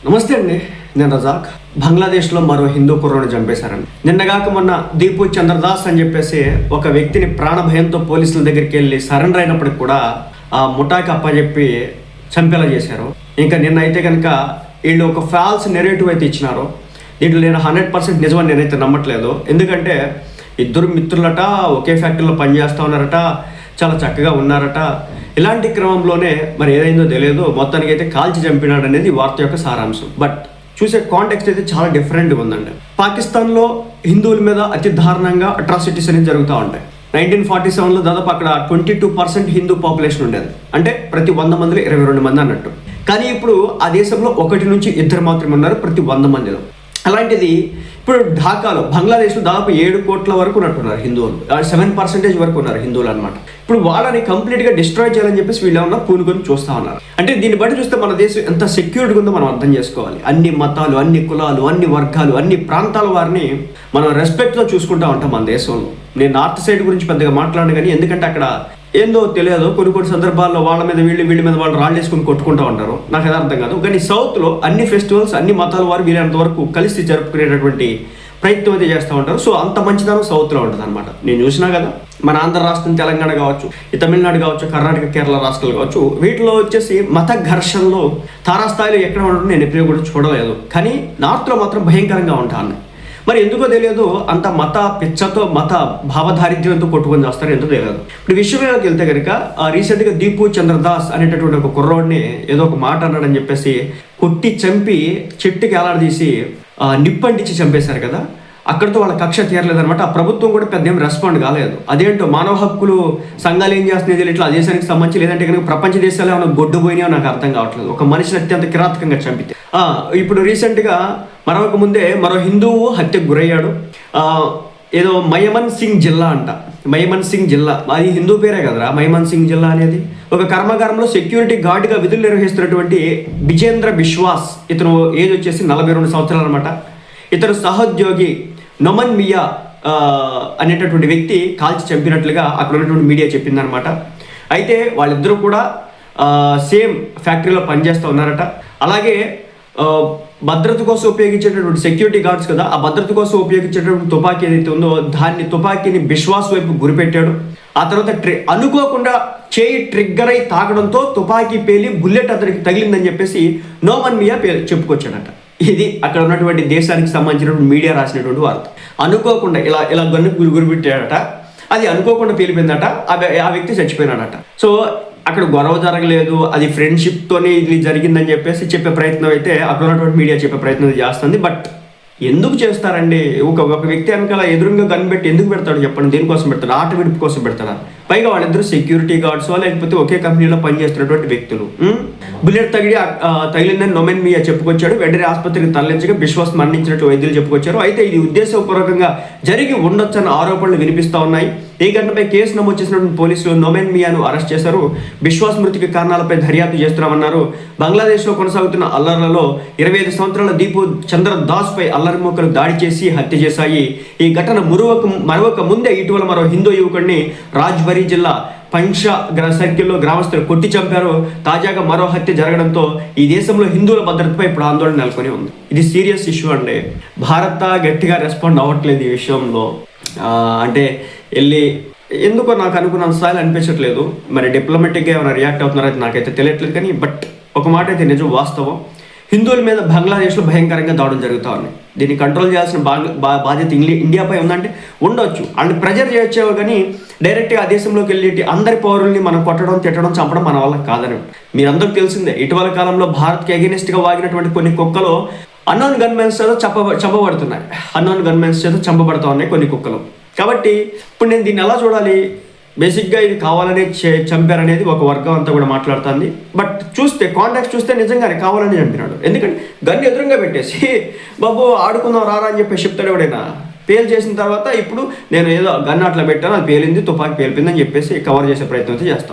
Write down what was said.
నమస్తే అండి, నేను రజాక్. బంగ్లాదేశ్లో మరో హిందూ కుర్రను చంపేశారండి. నిన్నగాక మొన్న దీపు చంద్రదాస్ అని చెప్పేసి ఒక వ్యక్తిని ప్రాణభయంతో పోలీసుల దగ్గరికి వెళ్ళి సరెండర్ అయినప్పటికి కూడా ఆ ముఠాకి అప్పచెప్పి చంపేలా చేశారు. ఇంకా నిన్న అయితే కనుక వీళ్ళు ఒక ఫాల్స్ నెరేటివ్ అయితే ఇచ్చినారు. దీంట్లో నేను 100% నిజమని నేనైతే నమ్మట్లేదు. ఎందుకంటే ఇద్దరు మిత్రులట ఒకే ఫ్యాక్టరీలో పనిచేస్తూ ఉన్నారట, చాలా చక్కగా ఉన్నారట. ఇలాంటి క్రమంలోనే మరి ఏదైందో తెలియదు, మొత్తానికి అయితే కాల్చి చంపినాడు అనేది వార్త యొక్క సారాంశం. బట్ చూసే కాంటెక్స్ట్ అయితే చాలా డిఫరెంట్గా ఉందండి. పాకిస్తాన్లో హిందువుల మీద అతి దారుణంగా అట్రాసిటీస్ అనేది జరుగుతూ ఉంటాయి. 1947లో దాదాపు అక్కడ 22% హిందూ పాపులేషన్ ఉండేది. అంటే ప్రతి 100 మందిలో 22 మంది అన్నట్టు. కానీ ఇప్పుడు ఆ దేశంలో 1 నుంచి 2 మాత్రమే ఉన్నారు ప్రతి 100 మందిలో. అలాంటిది ఇప్పుడు ఢాకాలో, బంగ్లాదేశ్లో దాదాపు 7 కోట్ల వరకు ఉన్నట్టున్నారు హిందువులు. 7% వరకు ఉన్నారు హిందువులు అనమాట. ఇప్పుడు వాళ్ళని కంప్లీట్గా డిస్ట్రాయ్ చేయాలని చెప్పేసి వీళ్ళు ఏమన్నా పూనుకొని చూస్తూ ఉన్నారు. అంటే దీన్ని బట్టి చూస్తే మన దేశం ఎంత సెక్యూర్డ్గా ఉందో మనం అర్థం చేసుకోవాలి. అన్ని మతాలు, అన్ని కులాలు, అన్ని వర్గాలు, అన్ని ప్రాంతాల వారిని మనం రెస్పెక్ట్తో చూసుకుంటూ ఉంటాం మన దేశంలో. నేను నార్త్ సైడ్ గురించి పెద్దగా మాట్లాడను కానీ, ఎందుకంటే అక్కడ ఏందో తెలియదు, కొన్ని సందర్భాల్లో వాళ్ళ మీద వీళ్ళ మీద వాళ్ళు రాళ్ళు వేసుకుని కొట్టుకుంటూ ఉంటారు. నాకు అది అర్థం కాదు. కానీ సౌత్లో అన్ని ఫెస్టివల్స్, అన్ని మతాల వారు వీళ్ళంత వరకు కలిసి జరుపుకునేటటువంటి ప్రయత్నం అయితే చేస్తూ ఉంటారు. సో అంత మంచిదనం సౌత్లో ఉంటుంది అనమాట. నేను చూసినా కదా, మన ఆంధ్ర రాష్ట్రం, తెలంగాణ కావచ్చు, ఈ తమిళనాడు కావచ్చు, కర్ణాటక, కేరళ రాష్ట్రాలు కావచ్చు, వీటిలో వచ్చేసి మత ఘర్షణలో తారాస్థాయిలో ఎక్కడ ఉండడం నేను ఎప్పుడూ కూడా చూడలేదు. కానీ నార్త్లో మాత్రం భయంకరంగా ఉంటాను. మరి ఎందుకో తెలియదు, అంత మత పిచ్చతో, మత భావదారిద్ర్యంతో కొట్టుకొని చేస్తారు, ఎందుకో తెలియదు. ఇప్పుడు విషయంలోకి వెళ్తే కనుక రీసెంట్గా దీపు చంద్రదాస్ అనేటటువంటి ఒక కుర్రోడిని ఏదో ఒక మాట అన్నాడని చెప్పేసి కొట్టి చంపి చెట్టుకి ఏలాడదీసి నిప్పంటించి చంపేశారు కదా. అక్కడితో వాళ్ళ కక్ష తీరలేదనమాట. ఆ ప్రభుత్వం కూడా పెద్ద ఏం రెస్పాండ్ కాలేదు. అదేంటో మానవ హక్కులు సంఘాలు ఏం చేస్తున్నాయి ఇట్లా ఆ దేశానికి సంబంధించి, లేదంటే కనుక ప్రపంచ దేశాలు ఏమైనా గొడ్డు పోయినాయో నాకు అర్థం కావట్లేదు. ఒక మనిషిని అత్యంత కిరాతకంగా చంపితే. ఇప్పుడు రీసెంట్గా మరొక ముందే మరో హిందువు హత్యకు గురయ్యాడు. ఏదో మయమన్ సింగ్ జిల్లా అంట. మయమన్ సింగ్ జిల్లా అది హిందూ పేరే కదరా మయమన్ సింగ్ జిల్లా అనేది. ఒక కర్మాగారంలో సెక్యూరిటీ గార్డ్గా విధులు నిర్వహిస్తున్నటువంటి బిజేంద్ర బిశ్వాస్, ఇతను ఏజ్ వచ్చేసి 42 సంవత్సరాలు అనమాట. ఇతను సహోద్యోగి నొమన్ మియా అనేటటువంటి వ్యక్తి కాల్చి చంపినట్లుగా అక్కడ ఉన్నటువంటి మీడియా చెప్పిందనమాట. అయితే వాళ్ళిద్దరూ కూడా సేమ్ ఫ్యాక్టరీలో పనిచేస్తూ ఉన్నారట. అలాగే భద్రత కోసం ఉపయోగించేటటువంటి సెక్యూరిటీ గార్డ్స్ కదా, ఆ భద్రత కోసం ఉపయోగించేటటువంటి తుపాకీ ఏదైతే ఉందో తుపాకీని బిశ్వాస్ వైపు గురిపెట్టాడు. ఆ తర్వాత అనుకోకుండా చేయి ట్రిగ్గర్ అయి తాకడంతో తుపాకీ పేలి బుల్లెట్ అతనికి తగిలిందని చెప్పేసి నోమన్ మియా చెప్పుకొచ్చాడట. ఇది అక్కడ ఉన్నటువంటి దేశానికి సంబంధించినటువంటి మీడియా రాసినటువంటి వార్త. అనుకోకుండా ఇలా గన్ను గురిపెట్టాడట, అది అనుకోకుండా పేలిపోయిందట, ఆ వ్యక్తి చచ్చిపోయినాడట. సో అక్కడ గొడవ జరగలేదు, అది ఫ్రెండ్షిప్తోనే ఇది జరిగిందని చెప్పేసి చెప్పే ప్రయత్నం అయితే అక్కడ ఉన్నటువంటి మీడియా చెప్పే ప్రయత్నం చేస్తుంది. బట్ ఎందుకు చేస్తారండి? ఒక వ్యక్తి వెనకాల ఎదురుగా గన్ పెట్టి ఎందుకు పెడతాడు చెప్పండి? దేనికోసం పెడతాడు? ఆట విడుపు కోసం పెడతాడా? పైగా వాళ్ళిద్దరు సెక్యూరిటీ గార్డ్స్ లేకపోతే ఒకే కంపెనీలో పనిచేస్తున్నటువంటి వ్యక్తులు. బుల్లెట్ తగిలిందని నొమెన్ మియా చెప్పుకొచ్చాడు. వెంటనే ఆసుపత్రికి తరలించగా బిశ్వాస్ మరణించినట్టు వైద్యులు చెప్పుకొచ్చారు. అయితే ఇది ఉద్దేశపూర్వకంగా జరిగి ఉండొచ్చన్న ఆరోపణలు వినిపిస్తూ ఉన్నాయి. ఈ ఘటనపై కేసు నమోదు చేసినటువంటి పోలీసులు నొమెన్ మియాను అరెస్ట్ చేశారు. బిశ్వాస్ మృతికి కారణాలపై దర్యాప్తు చేస్తున్నామన్నారు. బంగ్లాదేశ్లో కొనసాగుతున్న అల్లర్లలో 25 సంవత్సరాల దీపు చంద్రదాస్ పై అల్లరి మూకలు దాడి చేసి హత్య చేశాయి. ఈ ఘటన మరొక ముందే ఇటీవల మరో హిందూ యువకుడిని రాజ్బరీ జిల్లా పంషా సర్కిల్లో గ్రామస్తులు కొట్టి చంపారు. తాజాగా మరో హత్య జరగడంతో ఈ దేశంలో హిందువుల భద్రతపై ఇప్పుడు ఆందోళన నెలకొని ఉంది. ఇది సీరియస్ ఇష్యూ అండి. భారత గట్టిగా రెస్పాండ్ అవ్వట్లేదు ఈ విషయంలో. అంటే వెళ్ళి ఎందుకో నాకు అనుకున్న స్థాయిలో అనిపించట్లేదు. మరి డిప్లొమాటిక్గా ఏమైనా రియాక్ట్ అవుతున్నారో అయితే నాకైతే తెలియట్లేదు. కానీ బట్ ఒక మాట అయితే నిజం, వాస్తవం. హిందువుల మీద బంగ్లాదేశ్లో భయంకరంగా దాడులు జరుగుతూ ఉన్నాయి. దీన్ని కంట్రోల్ చేయాల్సిన బాధ్యత ఇండియాపై ఉందంటే ఉండొచ్చు, అండ్ ప్రెజర్ చేయొచ్చేవో. కానీ డైరెక్ట్గా ఆ దేశంలోకి వెళ్ళి అందరి పౌరుల్ని మనం కొట్టడం, తిట్టడం, చంపడం మన వల్ల కాదని మీరందరూ తెలిసిందే. ఇటీవల కాలంలో భారత్కి అగెనిస్ట్గా వాగినటువంటి కొన్ని కుక్కలు అన్నోన్ గన్మెన్స్ చేత చంపబడుతున్నాయి. అన్నోన్ గన్మెన్స్ చేత చంపబడుతూ ఉన్నాయి కొన్ని కుక్కలు. కాబట్టి ఇప్పుడు నేను దీన్ని ఎలా చూడాలి? బేసిక్గా ఇది కావాలని చంపారనేది ఒక వర్గం అంతా కూడా మాట్లాడుతుంది. బట్ కాంటాక్ట్ చూస్తే నిజంగానే కావాలని చంపినాడు. ఎందుకంటే గన్ను ఎదురుగా పెట్టేసి బాబు ఆడుకుందాం రారా అని చెప్పి చెప్తాడు ఎవడైనా. పేల్ చేసిన తర్వాత ఇప్పుడు నేను ఏదో గన్ను అట్లా పెట్టాను, అది పేలింది, తుపాకీ పేలిపోయిందని చెప్పేసి కవర్ చేసే ప్రయత్నం అయితే చేస్తాను.